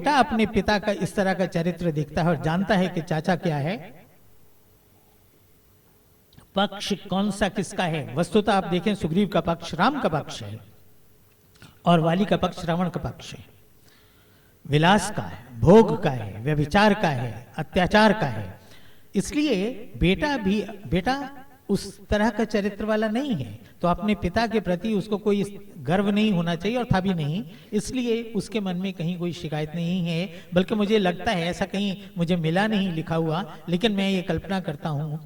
बेटा अपने पिता का इस तरह का चरित्र देखता है और जानता है कि चाचा क्या है, पक्ष कौन सा किसका है। वस्तुतः आप देखें सुग्रीव का पक्ष राम का पक्ष है और वाली का पक्ष रावण का पक्ष है। विलास का है, भोग का है, व्यभिचार का है, अत्याचार का है। इसलिए बेटा उस तरह का चरित्र वाला नहीं है, तो अपने पिता के प्रति उसको कोई गर्व नहीं होना चाहिए और था भी नहीं। इसलिए उसके मन में कहीं कोई शिकायत नहीं है, बल्कि मुझे लगता है, ऐसा कहीं मुझे मिला नहीं लिखा हुआ, लेकिन मैं ये कल्पना करता हूं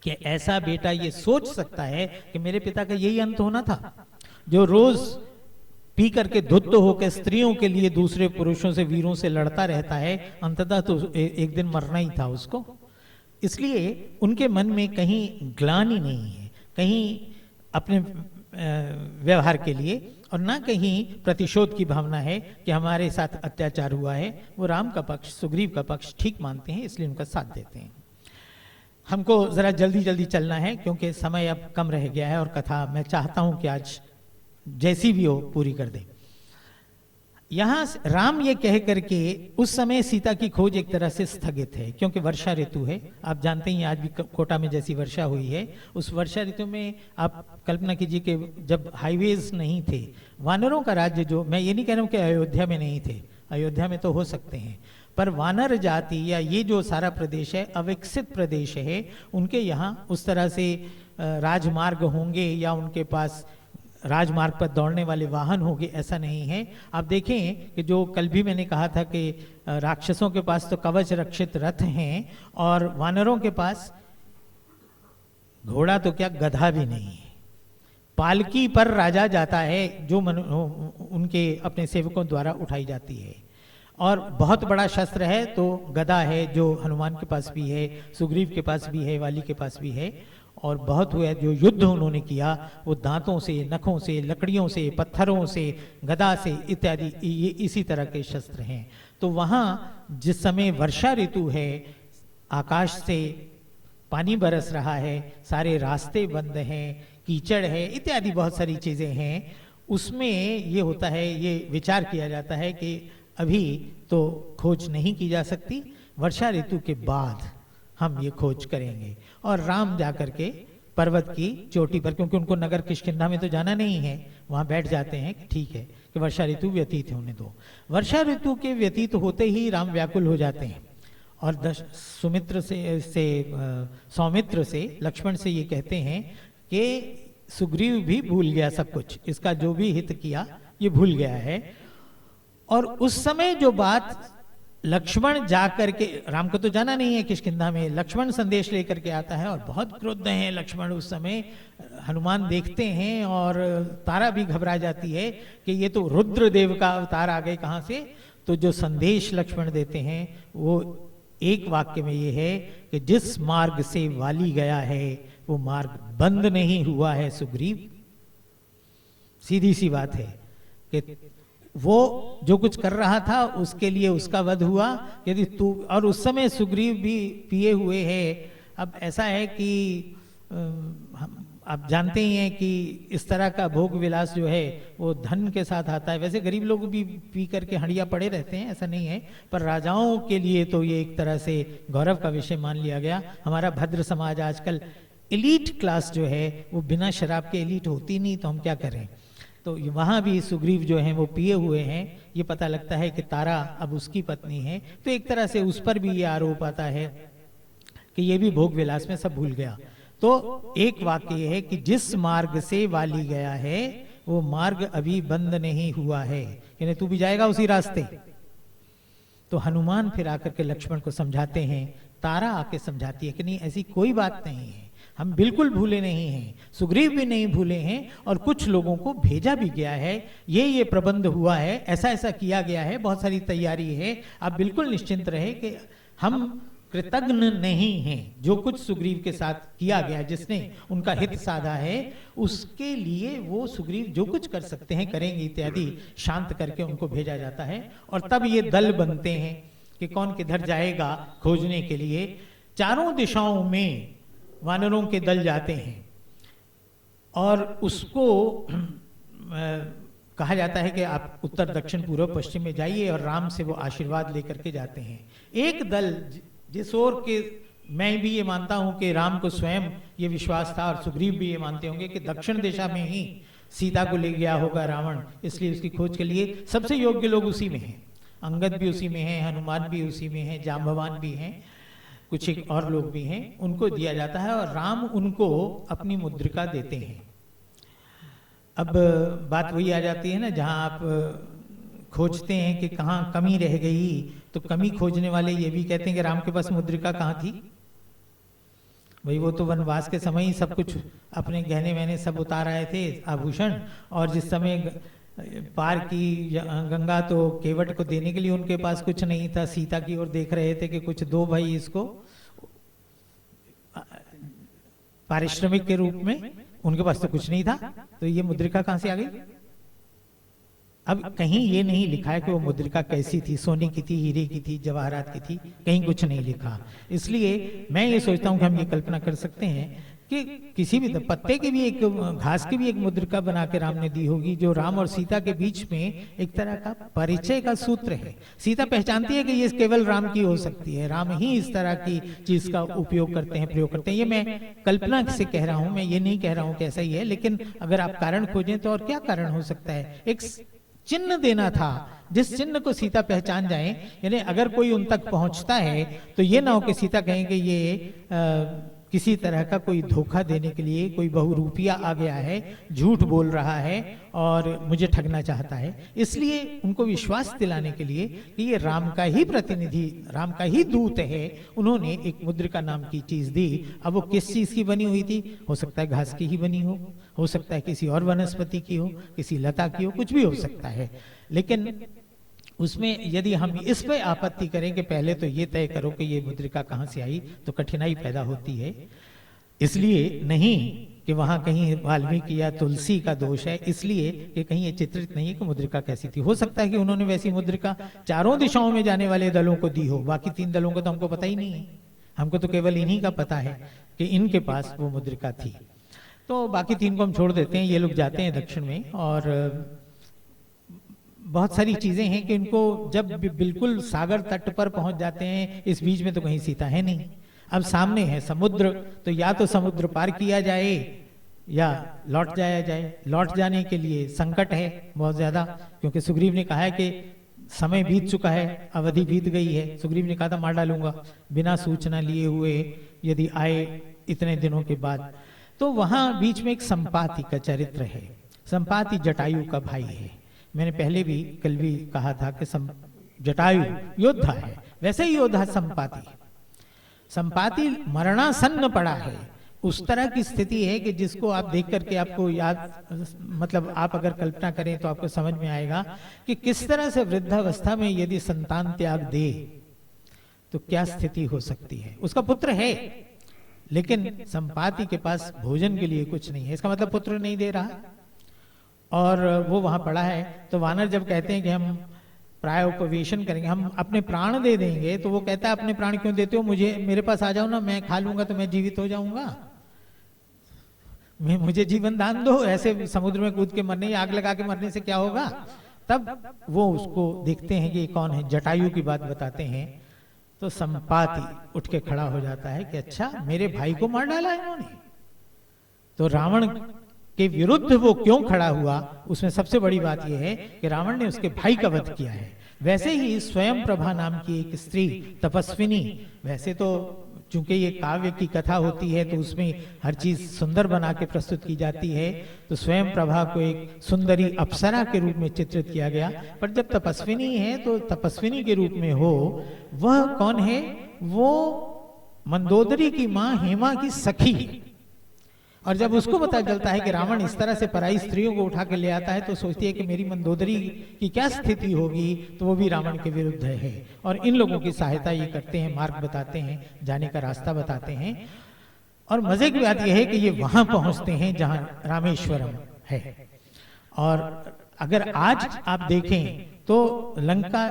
कि ऐसा बेटा ये सोच सकता है कि मेरे पिता का यही अंत होना था, जो रोज पी करके धुत होकर स्त्रियों के लिए दूसरे पुरुषों से, वीरों से लड़ता रहता है, अंततः तो एक दिन मरना ही था उसको। इसलिए उनके मन में कहीं ग्लानि नहीं है, कहीं अपने व्यवहार के लिए, और ना कहीं प्रतिशोध की भावना है कि हमारे साथ अत्याचार हुआ है। वो राम का पक्ष, सुग्रीव का पक्ष ठीक मानते हैं, इसलिए उनका साथ देते हैं। हमको जरा जल्दी जल्दी चलना है क्योंकि समय अब कम रह गया है और कथा मैं चाहता हूं कि आज जैसी भी हो पूरी कर दें। यहां राम ये कह करके, उस समय सीता की खोज एक तरह से स्थगित है क्योंकि वर्षा ऋतु है। आप जानते हैं आज भी कोटा में जैसी वर्षा हुई है, उस वर्षा ऋतु में आप कल्पना कीजिए कि जब हाईवेज नहीं थे, वानरों का राज्य, जो मैं ये नहीं कह रहा हूं कि अयोध्या में नहीं थे, अयोध्या में तो हो सकते हैं, पर वानर जाति या ये जो सारा प्रदेश है अविकसित प्रदेश है, उनके यहाँ उस तरह से राजमार्ग होंगे या उनके पास राजमार्ग पर दौड़ने वाले वाहन होंगे, ऐसा नहीं है। आप देखें कि जो कल भी मैंने कहा था कि राक्षसों के पास तो कवच रक्षित रथ हैं और वानरों के पास घोड़ा तो क्या गधा भी नहीं है। पालकी पर राजा जाता है जो उनके अपने सेवकों द्वारा उठाई जाती है, और बहुत बड़ा शस्त्र है तो गदा है, जो हनुमान के पास भी है, सुग्रीव के पास भी है, वाली के पास भी है। और बहुत हुआ जो युद्ध उन्होंने किया वो दांतों से, नखों से, लकड़ियों से, पत्थरों से, गदा से इत्यादि, ये इसी तरह के शस्त्र हैं। तो वहाँ जिस समय वर्षा ऋतु है, आकाश से पानी बरस रहा है, सारे रास्ते बंद हैं, कीचड़ है, इत्यादि बहुत सारी चीजें हैं, उसमें ये होता है, ये विचार किया जाता है कि अभी तो खोज नहीं की जा सकती, वर्षा ऋतु के बाद हम ये खोज करेंगे। और राम जाकर के पर्वत की चोटी पर, क्योंकि उनको नगर किष्किंधा में तो जाना नहीं है, वहां बैठ जाते हैं कि ठीक है कि वर्षा ऋतु व्यतीत होने दो। वर्षा ऋतु के व्यतीत होते ही राम व्याकुल हो जाते हैं और सौमित्र से, लक्ष्मण से ये कहते हैं कि सुग्रीव भी भूल गया सब कुछ, इसका जो भी हित किया ये भूल गया है। और उस समय जो बात लक्ष्मण जाकर के, राम को तो जाना नहीं है किष्किंधा में, लक्ष्मण संदेश लेकर के आता है और बहुत क्रुद्ध हैं लक्ष्मण उस समय। हनुमान देखते हैं और तारा भी घबरा जाती है कि ये तो रुद्रदेव का अवतार आ गए कहां से। तो जो संदेश लक्ष्मण देते हैं वो एक वाक्य में ये है कि जिस मार्ग से वाली गया है वो मार्ग बंद नहीं हुआ है सुग्रीव। सीधी सी बात है कि वो जो कुछ कर रहा था उसके लिए उसका वध हुआ, यदि तू, और उस समय सुग्रीव भी पिए हुए है। अब ऐसा है कि आप जानते ही हैं कि इस तरह का भोग विलास जो है वो धन के साथ आता है। वैसे गरीब लोग भी पी करके हंडिया पड़े रहते हैं, ऐसा नहीं है, पर राजाओं के लिए तो ये एक तरह से गौरव का विषय मान लिया गया। हमारा भद्र समाज आजकल एलीट क्लास जो है वो बिना शराब के एलीट होती नहीं, तो हम क्या करें। तो वहां भी सुग्रीव जो हैं वो पिए हुए हैं। ये पता लगता है कि तारा अब उसकी पत्नी है, तो एक तरह से उस पर भी ये आरोप आता है कि ये भी भोग विलास में सब भूल गया। तो एक वाक्य ये है कि जिस मार्ग से वाली गया है वो मार्ग अभी बंद नहीं हुआ है, यानी तू भी जाएगा उसी रास्ते। तो हनुमान फिर आकर के लक्ष्मण को समझाते हैं, तारा आके समझाती है कि नहीं, ऐसी कोई बात नहीं है, हम बिल्कुल भूले नहीं हैं, सुग्रीव भी नहीं भूले हैं, और कुछ लोगों को भेजा भी गया है, ये प्रबंध हुआ है, ऐसा ऐसा किया गया है, बहुत सारी तैयारी है, आप बिल्कुल निश्चिंत रहे कि हम कृतज्ञ नहीं हैं। जो कुछ सुग्रीव के साथ किया गया, जिसने उनका हित साधा है, उसके लिए वो सुग्रीव जो कुछ कर सकते हैं करेंगे इत्यादि शांत करके उनको भेजा जाता है। और तब ये दल बनते हैं कि कौन किधर जाएगा खोजने के लिए। चारों दिशाओं में वानरों के दल जाते हैं और उसको कहा जाता है कि आप उत्तर दक्षिण पूर्व पश्चिम में जाइए और राम से वो आशीर्वाद लेकर के जाते हैं। एक दल जिस ओर के, मैं भी ये मानता हूं कि राम को स्वयं ये विश्वास था और सुग्रीव भी ये मानते होंगे कि दक्षिण दिशा में ही सीता को ले गया होगा रावण, इसलिए उसकी खोज के लिए सबसे योग्य लोग उसी में हैं। अंगद भी उसी में है, हनुमान भी उसी में है, जाम्बवान भी हैं, कुछ एक और लोग भी हैं, उनको दिया जाता है और राम उनको अपनी मुद्रिका देते हैं। अब बात वही आ जाती है ना, जहां आप खोजते हैं कि कहाँ कमी रह गई, तो कमी खोजने वाले ये भी कहते हैं कि राम के पास मुद्रिका कहाँ थी। भाई वो तो वनवास के समय ही सब कुछ अपने गहने वहने सब उतार आए थे, आभूषण, और जिस समय पार की गंगा तो केवट को देने के लिए उनके पास कुछ नहीं था। सीता की ओर देख रहे थे कि कुछ दो भाई इसको पारिश्रमिक के रूप में, उनके पास तो कुछ नहीं था, तो ये मुद्रिका कहां से आ गई। अब कहीं ये नहीं लिखा है कि वो मुद्रिका कैसी थी, सोने की थी, हीरे की थी, जवाहरात की थी, कहीं कुछ नहीं लिखा। इसलिए मैं ये सोचता हूं कि हम ये कल्पना कर सकते हैं कि किसी भी पत्ते की भी, एक घास की भी एक मुद्रिका बना के राम ने दी होगी, जो राम और सीता के बीच में एक तरह का परिचय का सूत्र है। सीता पहचानती है कि ये केवल राम की हो सकती है, राम ही इस तरह की चीज का उपयोग करते हैं, प्रयोग करते हैं। ये मैं कल्पना से कह रहा हूं, मैं ये नहीं कह रहा हूं कि ऐसा ही है, लेकिन अगर आप कारण खोजें तो और क्या कारण हो सकता है। एक चिन्ह देना था, जिस चिन्ह को सीता पहचान जाए, यानी अगर कोई उन तक पहुंचता है तो ये ना हो कि सीता कहेंगे ये किसी तरह का कोई धोखा देने के लिए कोई बहुरूपिया आ गया है, झूठ बोल रहा है और मुझे ठगना चाहता है। इसलिए उनको विश्वास दिलाने के लिए कि ये राम का ही प्रतिनिधि, राम का ही दूत है, उन्होंने एक मुद्रिका नाम की चीज दी। अब वो किस चीज की बनी हुई थी, हो सकता है घास की ही बनी हो सकता है किसी और वनस्पति की हो, किसी लता की हो, कुछ भी हो सकता है। लेकिन उसमें यदि हम इस पे आपत्ति करें कि पहले तो ये तय करो कि ये मुद्रिका कहां से आई, तो कठिनाई पैदा होती है। इसलिए नहीं कि वहां कहीं वाल्मीकि या तुलसी का दोष है, इसलिए कि कहीं ये चित्रित नहीं है कि मुद्रिका कैसी थी। हो सकता है कि उन्होंने वैसी मुद्रिका चारों दिशाओं में जाने वाले दलों को दी हो, बाकी 3 दलों को तो हमको पता ही नहीं है। हमको तो केवल इन्हीं का पता है कि इनके पास वो मुद्रिका थी। तो बाकी 3 को हम छोड़ देते हैं, ये लोग जाते हैं दक्षिण में। और बहुत सारी चीजें हैं कि उनको जब बिल्कुल सागर तट पर पहुंच जाते हैं, इस बीच में तो कहीं सीता है नहीं। अब सामने है समुद्र, तो या तो समुद्र पार किया जाए या लौट जाया जाए। लौट जाने के लिए संकट है बहुत ज्यादा, क्योंकि सुग्रीव ने कहा है कि समय बीत चुका है, अवधि बीत गई है। सुग्रीव ने कहा था मार डालूंगा बिना सूचना लिए हुए यदि आए इतने दिनों के बाद। तो वहां बीच में एक संपाति का चरित्र है। संपाति जटायु का भाई है। मैंने पहले भी कल भी कहा था कि जटायु योद्धा है, वैसे ही योद्धा संपाति। संपाति मरणासन्न पड़ा है, उस तरह की स्थिति है कि जिसको आप देख करके आपको याद, मतलब आप अगर कल्पना करें तो आपको समझ में आएगा कि किस तरह से वृद्धावस्था में यदि संतान त्याग दे तो क्या स्थिति हो सकती है। उसका पुत्र है, लेकिन संपाति के पास भोजन के लिए कुछ नहीं है। इसका मतलब पुत्र नहीं दे रहा और वो वहां पड़ा है। तो वानर जब कहते हैं कि हम प्राय उपवेशन करेंगे, हम अपने प्राण दे देंगे, तो वो कहता है अपने प्राण क्यों देते हो, मुझे मेरे पास आ जाओ ना, मैं खा लूंगा तो मैं जीवित हो जाऊंगा, मुझे जीवन दान दो। ऐसे समुद्र में कूद के मरने, आग लगा के मरने से क्या होगा। तब वो उसको देखते हैं कि ये कौन है, जटायु की बात बताते हैं। तो संपाति उठ के खड़ा हो जाता है कि अच्छा मेरे भाई को मार डाला इन्होंने। तो रावण के विरुद्ध वो क्यों खड़ा हुआ, उसमें सबसे बड़ी बात यह है कि रावण ने उसके भाई का वध किया है। वैसे ही स्वयं प्रभा नाम की एक स्त्री तपस्विनी, वैसे तो चूंकि ये काव्य की कथा होती है तो उसमें हर चीज सुंदर बना के प्रस्तुत की जाती है, तो स्वयं प्रभा को एक सुंदरी अप्सरा के रूप में चित्रित किया गया। पर जब तपस्विनी है तो तपस्विनी के रूप में हो, वह कौन है, वो मंदोदरी की मां हेमा की सखी। और जब उसको पता चलता है कि रावण इस तरह से पराई स्त्रियों को उठा के ले आता है, तो सोचती है कि मेरी मंदोदरी की क्या स्थिति होगी, तो वो भी रावण के विरुद्ध है। और इन लोगों की सहायता ये करते हैं, मार्ग बताते हैं, जाने का रास्ता बताते हैं। और मजे की बात यह है कि ये वहां पहुंचते हैं जहां रामेश्वरम है। और अगर आज आप देखें तो लंका,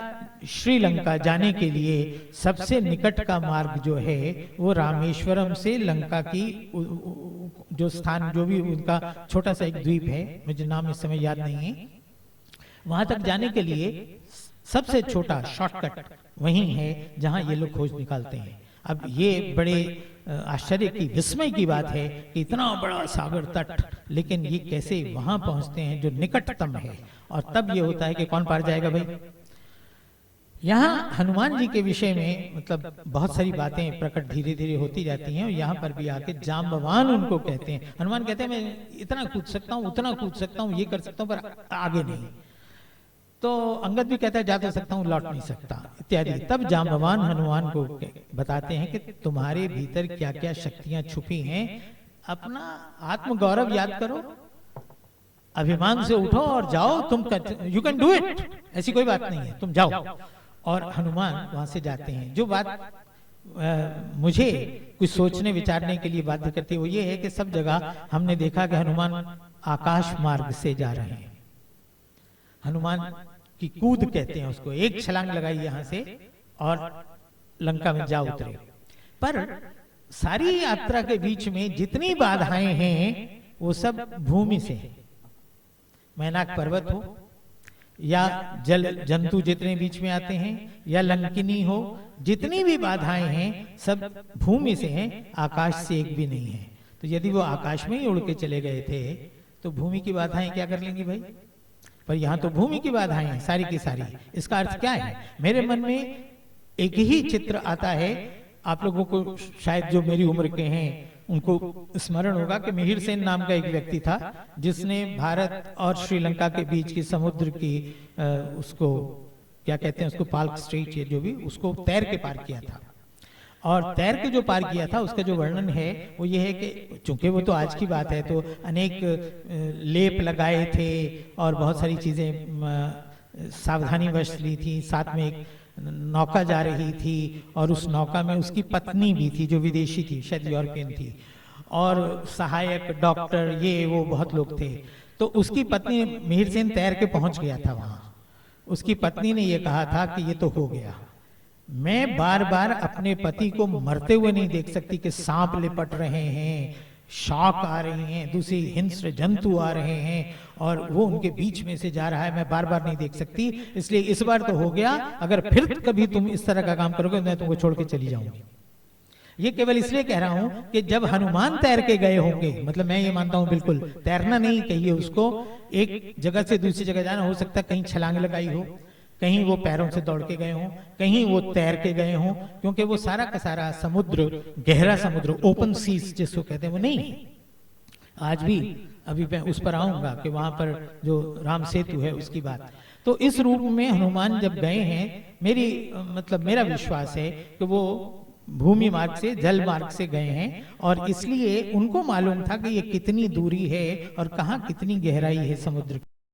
श्रीलंका जाने के लिए सबसे निकट का मार्ग जो है वो रामेश्वरम से लंका की जो स्थान, जो भी उनका छोटा सा एक द्वीप है, मुझे नाम इस समय याद नहीं है, वहां तक जाने के लिए सबसे छोटा शॉर्टकट वही है जहां ये लोग खोज निकालते हैं। अब ये बड़े आश्चर्य की, विस्मय की बात है कि इतना बड़ा सागर तट, लेकिन ये कैसे वहां पहुंचते हैं जो निकटतम है। और तब ये होता है कि कौन पार जाएगा भाई। यहाँ हनुमान जी के विषय में मतलब बहुत सारी बातें प्रकट धीरे धीरे होती जाती हैं, और यहाँ पर भी आके जाम्बवान उनको कहते हैं। हनुमान कहते हैं मैं इतना कूद सकता हूँ, उतना कूद सकता हूँ, ये कर सकता हूँ, पर आगे नहीं। तो अंगद भी कहता है जा तो सकता हूँ, लौट नहीं सकता इत्यादि। तब जाम्बवान हनुमान को बताते हैं कि तुम्हारे भीतर क्या क्या शक्तियां छुपी हैं, अपना आत्मगौरव याद करो, अभिमान से उठो और जाओ, तुम यू कैन डू इट, ऐसी कोई बात नहीं है, तुम जाओ। और हनुमान वहां से जाते हैं। जो बात मुझे कुछ सोचने विचारने के लिए बाध्य करती है वो ये है कि सब जगह हमने देखा कि हनुमान आकाश मार्ग से जा रहे हैं। हनुमान की कूद कहते हैं उसको, एक छलांग लगाई यहां से और लंका में जा उतरे। पर सारी यात्रा के बीच में जितनी बाधाएं हैं वो सब भूमि से है। मैनाक पर्वत हो, या जल जंतु जितने बीच में आते हैं, या लंकिनी हो, जितनी भी बाधाएं हैं सब भूमि से हैं, आकाश से एक भी नहीं है। तो यदि वो आकाश में ही उड़ के चले गए थे तो भूमि की बाधाएं क्या कर लेंगी भाई। पर यहाँ तो भूमि की बाधाएं हैं सारी की सारी। इसका अर्थ क्या है? मेरे मन में एक ही चित्र आता है, आप लोगों को शायद जो मेरी उम्र के हैं उनको स्मरण होगा कि मिहिर सेन नाम का एक व्यक्ति था जिसने भारत और श्रीलंका के बीच की समुद्र की उसको क्या कहते हैं, उसको पाल्क स्ट्रेट या जो भी, उसको तैर के पार किया था। और तैर के जो पार किया था उसका जो वर्णन है वो ये है कि चूंकि वो तो आज की बात है तो अनेक लेप लगाए थे और बहुत सारी चीजें सावधानी वश ली थी, साथ में एक नौका जा रही थी और उस नौका में उसकी पत्नी भी थी जो विदेशी थी, शायद यूरोपियन थी, और सहायक डॉक्टर ये वो बहुत लोग थे। तो उसकी पत्नी, मिहिर सेन तैर के पहुंच गया था वहां। उसकी पत्नी ने ये कहा था कि ये तो हो गया, मैं बार बार अपने पति को मरते हुए नहीं देख सकती कि सांप लिपट रहे हैं, शाक आ रही हैं, दूसरी हिंस्र जंतु आ रहे हैं और वो उनके बीच में से जा रहा है, मैं बार बार नहीं देख सकती, इसलिए इस बार तो हो गया, अगर फिर कभी तुम इस तरह का काम करोगे मैं तुमको छोड़ के चली जाऊंगी। ये केवल इसलिए कह रहा हूं कि जब हनुमान तैर के गए होंगे, मतलब मैं ये मानता हूं बिल्कुल तैरना नहीं कहिए उसको, एक जगह से दूसरी जगह जाना, हो सकता है कहीं छलांग लगाई हो, कहीं वो पैरों से दौड़ के गए हों, कहीं वो तैर के गए हों, क्योंकि वो सारा का सारा समुद्र, गहरा समुद्र, ओपन सीज जिसको कहते हैं, वो नहीं है। आज भी, अभी मैं उस पर आऊंगा कि वहां पर जो राम सेतु है उसकी बात। तो इस रूप में हनुमान जब गए हैं, मेरा विश्वास है कि वो भूमि मार्ग से, जल मार्ग से गए हैं, और इसलिए उनको मालूम था कि ये कितनी दूरी है और कहाँ कितनी गहराई है समुद्र की।